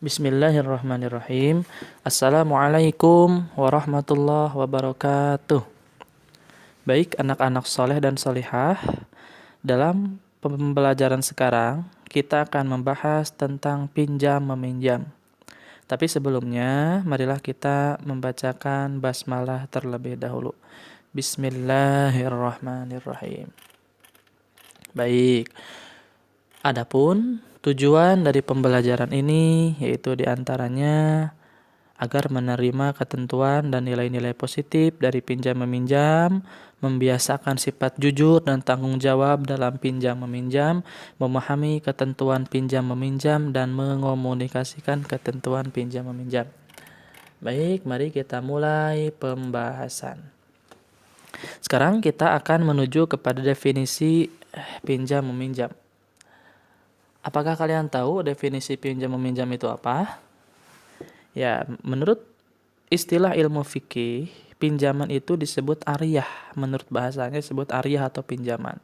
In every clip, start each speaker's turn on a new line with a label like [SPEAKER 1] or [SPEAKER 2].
[SPEAKER 1] Bismillahirrahmanirrahim. Assalamualaikum warahmatullahi wabarakatuh. Baik anak-anak soleh dan solihah, dalam pembelajaran sekarang kita akan membahas tentang pinjam meminjam. Tapi sebelumnya, marilah kita membacakan basmalah terlebih dahulu. Bismillahirrahmanirrahim. Baik, adapun tujuan dari pembelajaran ini yaitu diantaranya agar menerima ketentuan dan nilai-nilai positif dari pinjam meminjam, membiasakan sifat jujur dan tanggung jawab dalam pinjam meminjam, memahami ketentuan pinjam meminjam dan mengomunikasikan ketentuan pinjam meminjam. Baik, mari kita mulai pembahasan. Sekarang kita akan menuju kepada definisi pinjam meminjam. Apakah kalian tahu definisi pinjam meminjam itu apa? Ya, menurut istilah ilmu fikih, pinjaman itu disebut ariyah. Menurut bahasanya disebut ariyah atau pinjaman.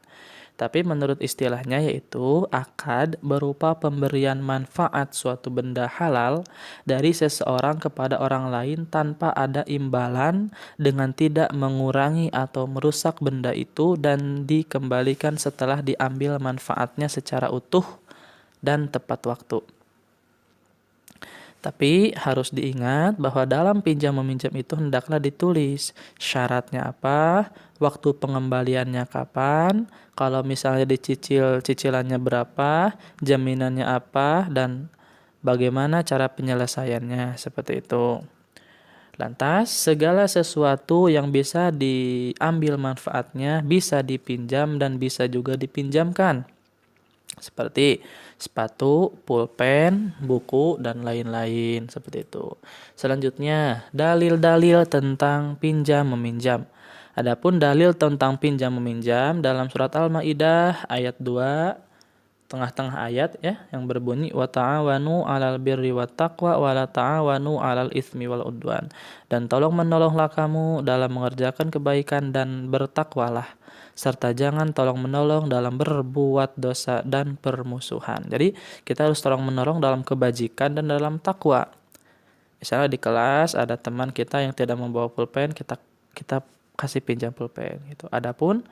[SPEAKER 1] Tapi menurut istilahnya yaitu akad berupa pemberian manfaat suatu benda halal dari seseorang kepada orang lain tanpa ada imbalan dengan tidak mengurangi atau merusak benda itu dan dikembalikan setelah diambil manfaatnya secara utuh dan tepat waktu. Tapi harus diingat bahwa dalam pinjam meminjam itu hendaklah ditulis syaratnya apa, waktu pengembaliannya kapan, kalau misalnya dicicil cicilannya berapa, jaminannya apa, dan bagaimana cara penyelesaiannya, seperti itu. Lantas, segala sesuatu yang bisa diambil manfaatnya bisa dipinjam dan bisa juga dipinjamkan. Seperti sepatu, pulpen, buku, dan lain-lain seperti itu. Selanjutnya, dalil-dalil tentang pinjam meminjam. Adapun dalil tentang pinjam meminjam dalam surat Al-Maidah ayat 2 tengah-tengah ayat ya yang berbunyi wa ta'awanu 'alal birri wat taqwa wa la ta'awanu 'alal itsmi wal udwan. Dan tolong menolonglah kamu dalam mengerjakan kebaikan dan bertakwalah serta jangan tolong menolong dalam berbuat dosa dan permusuhan. Jadi kita harus tolong menolong dalam kebajikan dan dalam takwa. Misalnya di kelas ada teman kita yang tidak membawa pulpen, kita kasih pinjam pulpen gitu. Adapun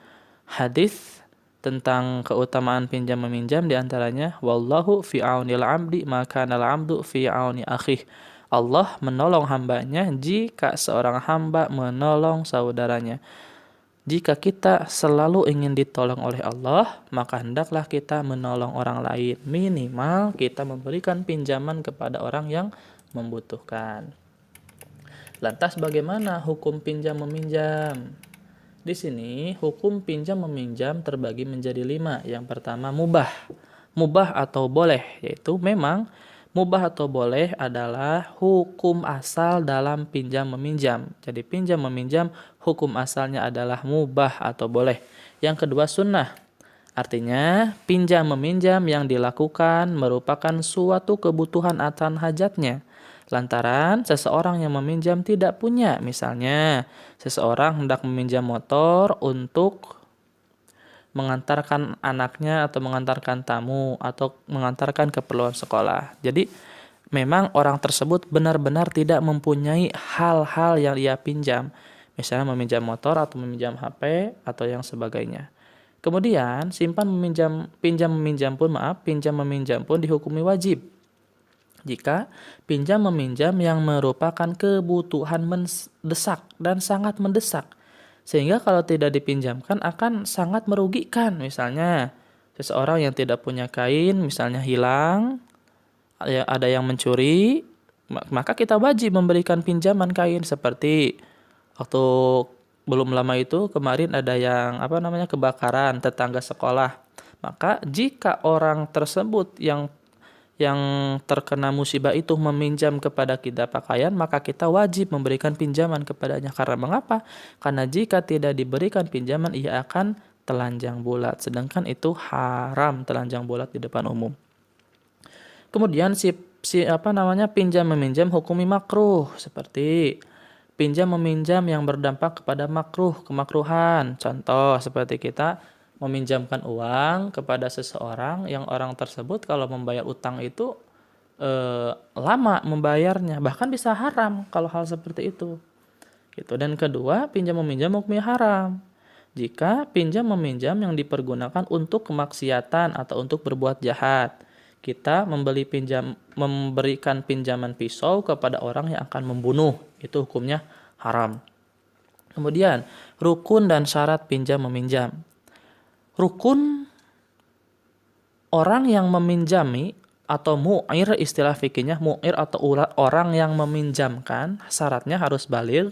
[SPEAKER 1] hadis tentang keutamaan pinjam meminjam diantaranya wallahu fi aunil abdi maka nal abdu fi auni akhih. Allah menolong hambanya jika seorang hamba menolong saudaranya. Jika kita selalu ingin ditolong oleh Allah, maka hendaklah kita menolong orang lain. Minimal kita memberikan pinjaman kepada orang yang membutuhkan. Lantas bagaimana hukum pinjam meminjam? Di sini hukum pinjam meminjam terbagi menjadi 5. Yang pertama mubah. Mubah atau boleh, yaitu memang mubah atau boleh adalah hukum asal dalam pinjam meminjam. Jadi pinjam meminjam hukum asalnya adalah mubah atau boleh. Yang kedua sunnah. Artinya pinjam meminjam yang dilakukan merupakan suatu kebutuhan akan hajatnya. Lantaran seseorang yang meminjam tidak punya, misalnya seseorang hendak meminjam motor untuk mengantarkan anaknya atau mengantarkan tamu atau mengantarkan keperluan sekolah. Jadi memang orang tersebut benar-benar tidak mempunyai hal-hal yang ia pinjam, misalnya meminjam motor atau meminjam HP atau yang sebagainya. Kemudian pinjam meminjam pun dihukumi wajib. Jika pinjam meminjam yang merupakan kebutuhan mendesak dan sangat mendesak, sehingga kalau tidak dipinjamkan akan sangat merugikan. Misalnya seseorang yang tidak punya kain, misalnya hilang, ada yang mencuri, maka kita wajib memberikan pinjaman kain. Seperti waktu belum lama itu kemarin ada yang kebakaran tetangga sekolah. Maka jika orang tersebut yang terkena musibah itu meminjam kepada kita pakaian, maka kita wajib memberikan pinjaman kepadanya. Karena mengapa? Karena jika tidak diberikan pinjaman, ia akan telanjang bulat. Sedangkan itu haram telanjang bulat di depan umum. Kemudian pinjam meminjam hukumi makruh, seperti pinjam meminjam yang berdampak kepada kemakruhan. Contoh seperti kita meminjamkan uang kepada seseorang yang orang tersebut kalau membayar utang itu lama membayarnya, bahkan bisa haram kalau hal seperti itu. Gitu. Dan kedua, pinjam meminjam hukumnya haram. Jika pinjam meminjam yang dipergunakan untuk kemaksiatan atau untuk berbuat jahat. Kita memberikan pinjaman pisau kepada orang yang akan membunuh, itu hukumnya haram. Kemudian, rukun dan syarat pinjam meminjam. Rukun, orang yang meminjami atau mu'ir, istilah fikihnya mu'ir atau orang yang meminjamkan, syaratnya harus baligh.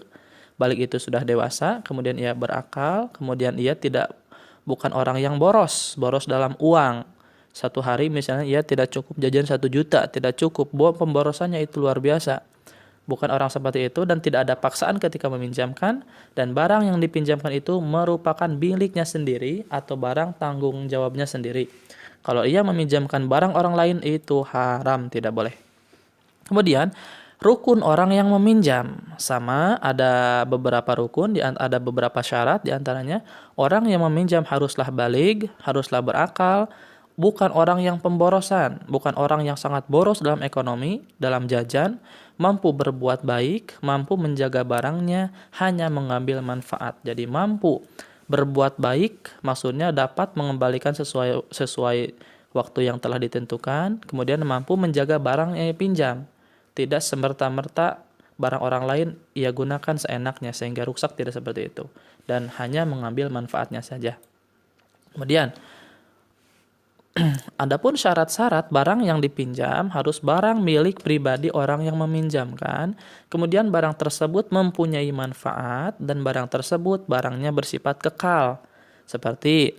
[SPEAKER 1] Baligh itu sudah dewasa, kemudian ia berakal, kemudian ia bukan orang yang boros dalam uang. Satu hari misalnya ia tidak cukup jajan 1 juta, tidak cukup, pemborosannya itu luar biasa. Bukan orang seperti itu dan tidak ada paksaan ketika meminjamkan, dan barang yang dipinjamkan itu merupakan miliknya sendiri atau barang tanggung jawabnya sendiri. Kalau ia meminjamkan barang orang lain itu haram, tidak boleh. Kemudian rukun orang yang meminjam, sama ada beberapa rukun, ada beberapa syarat, diantaranya orang yang meminjam haruslah baligh, haruslah berakal, bukan orang yang pemborosan, bukan orang yang sangat boros dalam ekonomi, dalam jajan, mampu berbuat baik, mampu menjaga barangnya, hanya mengambil manfaat. Jadi mampu berbuat baik maksudnya dapat mengembalikan sesuai waktu yang telah ditentukan, kemudian mampu menjaga barang yang dipinjam. Tidak semerta-merta barang orang lain ia gunakan seenaknya sehingga rusak, tidak seperti itu. Dan hanya mengambil manfaatnya saja. Kemudian, adapun syarat-syarat barang yang dipinjam harus barang milik pribadi orang yang meminjamkan, kemudian barang tersebut mempunyai manfaat dan barang tersebut barangnya bersifat kekal. Seperti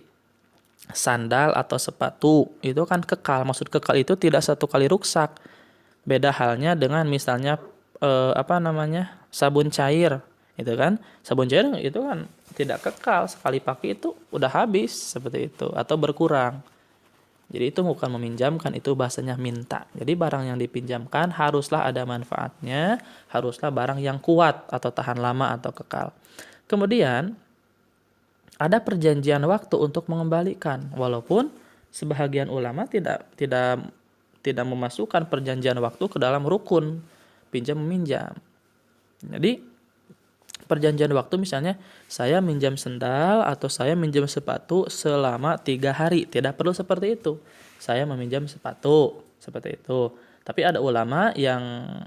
[SPEAKER 1] sandal atau sepatu, itu kan kekal. Maksud kekal itu tidak satu kali rusak. Beda halnya dengan misalnya sabun cair, itu kan. Sabun cair itu kan tidak kekal, sekali pakai itu udah habis seperti itu atau berkurang. Jadi itu bukan meminjamkan, itu bahasanya minta. Jadi barang yang dipinjamkan haruslah ada manfaatnya, haruslah barang yang kuat atau tahan lama atau kekal. Kemudian ada perjanjian waktu untuk mengembalikan, walaupun sebahagian ulama tidak memasukkan perjanjian waktu ke dalam rukun pinjam meminjam. Jadi perjanjian waktu misalnya saya minjam sendal atau saya minjam sepatu selama 3 hari. Tidak perlu seperti itu. Saya meminjam sepatu seperti itu. Tapi ada ulama yang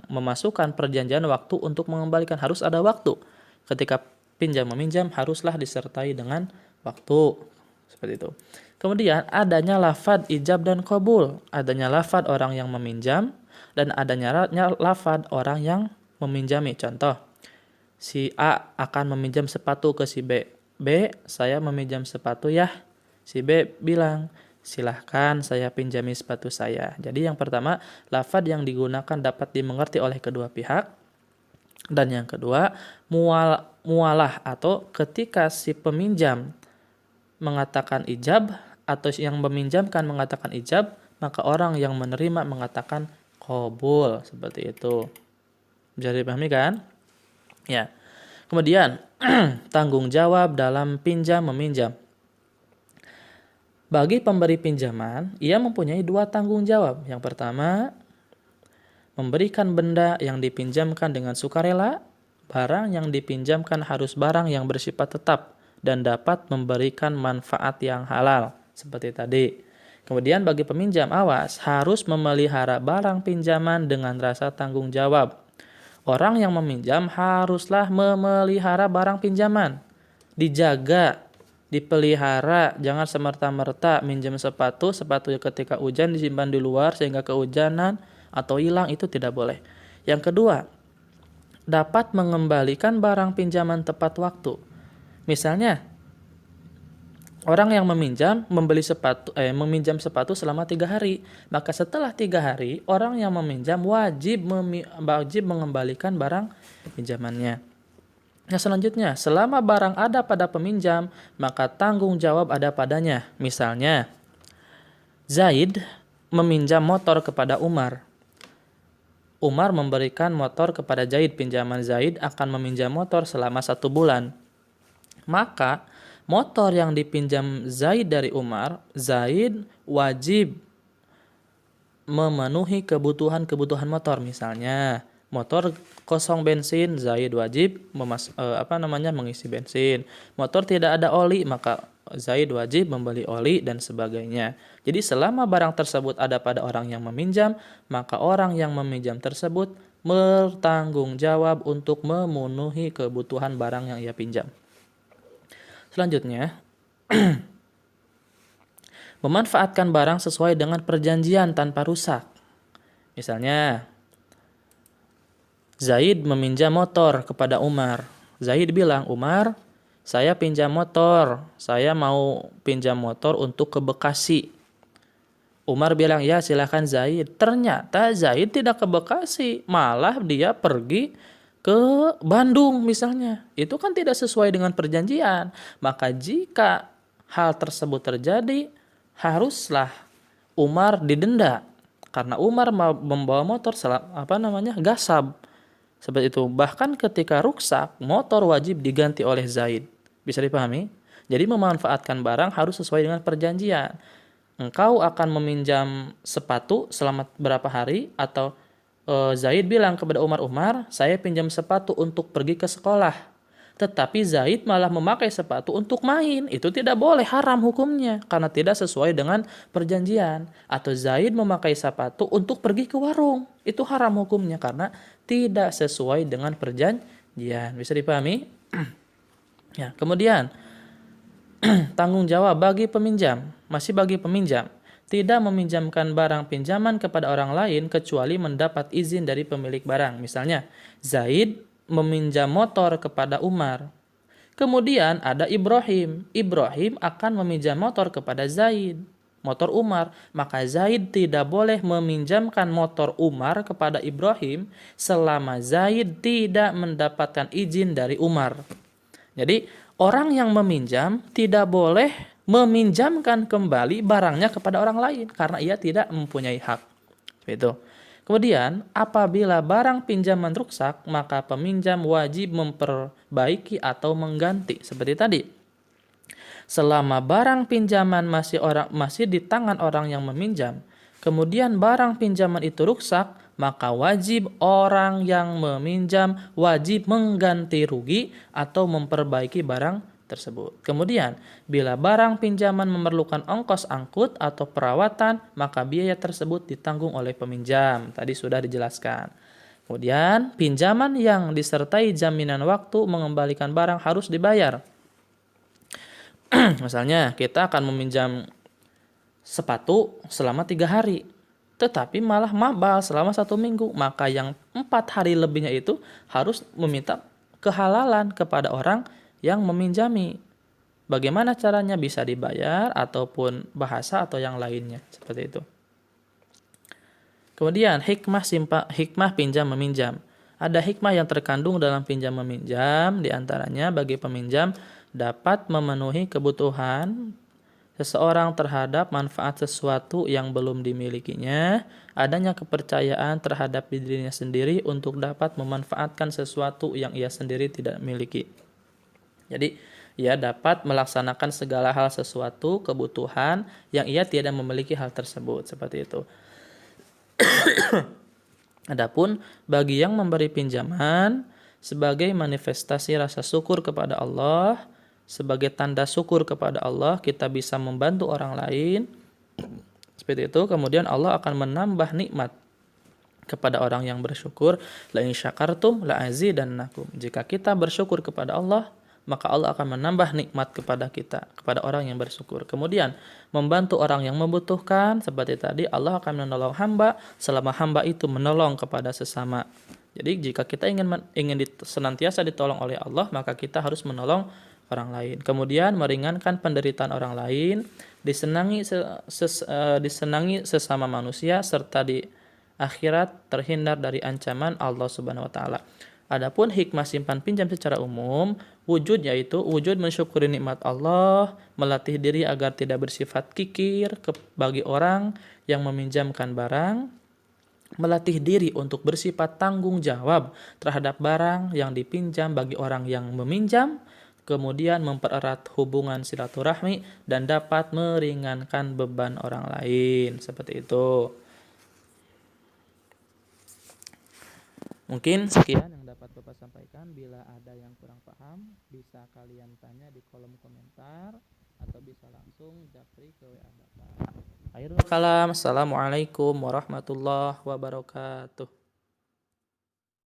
[SPEAKER 1] memasukkan perjanjian waktu untuk mengembalikan. Harus ada waktu. Ketika pinjam meminjam haruslah disertai dengan waktu. Seperti itu. Kemudian adanya lafad ijab dan qabul. Adanya lafad orang yang meminjam dan adanya lafad orang yang meminjami. Contoh, si A akan meminjam sepatu ke si B. B, saya meminjam sepatu ya. Si B bilang, silahkan saya pinjami sepatu saya. Jadi yang pertama, lafaz yang digunakan dapat dimengerti oleh kedua pihak. Dan yang kedua, mualah atau ketika si peminjam mengatakan ijab atau yang meminjamkan mengatakan ijab, maka orang yang menerima mengatakan qabul. Seperti itu. Bisa dipahami kan? Ya. Kemudian tanggung jawab dalam pinjam meminjam. Bagi pemberi pinjaman, ia mempunyai 2 tanggung jawab. Yang pertama, memberikan benda yang dipinjamkan dengan sukarela. Barang yang dipinjamkan harus barang yang bersifat tetap dan dapat memberikan manfaat yang halal, seperti tadi. Kemudian bagi peminjam, awas, harus memelihara barang pinjaman dengan rasa tanggung jawab. Orang yang meminjam haruslah memelihara barang pinjaman. Dijaga, dipelihara, jangan semerta-merta minjam sepatu ketika hujan disimpan di luar sehingga kehujanan atau hilang, itu tidak boleh. Yang kedua, dapat mengembalikan barang pinjaman tepat waktu. Misalnya, orang yang meminjam meminjam sepatu selama 3 hari. Maka setelah 3 hari, orang yang meminjam wajib mengembalikan barang pinjamannya. Nah, selanjutnya, selama barang ada pada peminjam, maka tanggung jawab ada padanya. Misalnya, Zaid meminjam motor kepada Umar. Umar memberikan motor kepada Zaid, pinjaman Zaid akan meminjam motor selama 1 bulan. Maka motor yang dipinjam Zaid dari Umar, Zaid wajib memenuhi kebutuhan motor. Misalnya motor kosong bensin, Zaid wajib mengisi bensin. Motor tidak ada oli, maka Zaid wajib membeli oli dan sebagainya. Jadi selama barang tersebut ada pada orang yang meminjam, maka orang yang meminjam tersebut bertanggung jawab untuk memenuhi kebutuhan barang yang ia pinjam. Selanjutnya, memanfaatkan barang sesuai dengan perjanjian tanpa rusak. Misalnya, Zaid meminjam motor kepada Umar. Zaid bilang, Umar, saya pinjam motor. Saya mau pinjam motor untuk ke Bekasi. Umar bilang, ya silakan Zaid. Ternyata Zaid tidak ke Bekasi. Malah dia pergi ke Bandung misalnya. Itu kan tidak sesuai dengan perjanjian. Maka jika hal tersebut terjadi, haruslah Umar didenda. Karena Umar membawa motor gasab. Seperti itu. Bahkan ketika rusak, motor wajib diganti oleh Zaid. Bisa dipahami? Jadi memanfaatkan barang harus sesuai dengan perjanjian. Engkau akan meminjam sepatu selama berapa hari, atau Zaid bilang kepada Umar, saya pinjam sepatu untuk pergi ke sekolah. Tetapi Zaid malah memakai sepatu untuk main. Itu tidak boleh, haram hukumnya. Karena tidak sesuai dengan perjanjian. Atau Zaid memakai sepatu untuk pergi ke warung. Itu haram hukumnya karena tidak sesuai dengan perjanjian. Bisa dipahami? Ya, kemudian tanggung jawab bagi peminjam. Masih bagi peminjam. Tidak meminjamkan barang pinjaman kepada orang lain kecuali mendapat izin dari pemilik barang. Misalnya, Zaid meminjam motor kepada Umar. Kemudian ada Ibrahim. Ibrahim akan meminjam motor kepada Zaid, motor Umar. Maka Zaid tidak boleh meminjamkan motor Umar kepada Ibrahim selama Zaid tidak mendapatkan izin dari Umar. Jadi orang yang meminjam tidak boleh meminjamkan kembali barangnya kepada orang lain karena ia tidak mempunyai hak. Seperti itu. Kemudian, apabila barang pinjaman rusak, maka peminjam wajib memperbaiki atau mengganti. Seperti tadi. Selama barang pinjaman masih di tangan orang yang meminjam, kemudian barang pinjaman itu rusak, maka wajib orang yang meminjam wajib mengganti rugi atau memperbaiki barang tersebut. Kemudian, bila barang pinjaman memerlukan ongkos angkut atau perawatan, maka biaya tersebut ditanggung oleh peminjam. Tadi sudah dijelaskan. Kemudian, pinjaman yang disertai jaminan waktu mengembalikan barang harus dibayar. Misalnya, kita akan meminjam sepatu selama 3 hari. Tetapi malah mabal selama 1 minggu. Maka yang 4 hari lebihnya itu harus meminta kehalalan kepada orang yang meminjami. Bagaimana caranya, bisa dibayar ataupun bahasa atau yang lainnya. Seperti itu. Kemudian hikmah pinjam meminjam. Ada hikmah yang terkandung dalam pinjam meminjam, diantaranya bagi peminjam dapat memenuhi kebutuhan seseorang terhadap manfaat sesuatu yang belum dimilikinya, adanya kepercayaan terhadap dirinya sendiri untuk dapat memanfaatkan sesuatu yang ia sendiri tidak miliki. Jadi, ia dapat melaksanakan segala hal sesuatu kebutuhan yang ia tidak memiliki hal tersebut. Seperti itu. Adapun bagi yang memberi pinjaman sebagai manifestasi rasa syukur kepada Allah, sebagai tanda syukur kepada Allah, kita bisa membantu orang lain. Seperti itu. Kemudian Allah akan menambah nikmat kepada orang yang bersyukur. La in syakartum la azidannakum. Jika kita bersyukur kepada Allah, maka Allah akan menambah nikmat kepada kita, kepada orang yang bersyukur. Kemudian, membantu orang yang membutuhkan, seperti tadi, Allah akan menolong hamba selama hamba itu menolong kepada sesama. Jadi, jika kita ingin senantiasa ditolong oleh Allah, maka kita harus menolong orang lain. Kemudian, meringankan penderitaan orang lain, disenangi sesama manusia, serta di akhirat terhindar dari ancaman Allah Subhanahu wa taala. Adapun hikmah simpan pinjam secara umum, wujud yaitu wujud mensyukuri nikmat Allah, melatih diri agar tidak bersifat kikir bagi orang yang meminjamkan barang, melatih diri untuk bersifat tanggung jawab terhadap barang yang dipinjam bagi orang yang meminjam, kemudian mempererat hubungan silaturahmi dan dapat meringankan beban orang lain. Seperti itu. Mungkin sekian yang dapat Bapak sampaikan. Bila ada yang kurang paham, bisa kalian tanya di kolom komentar atau bisa langsung japri ke WA Bapak. Akhirul kalam, assalamualaikum warahmatullahi wabarakatuh.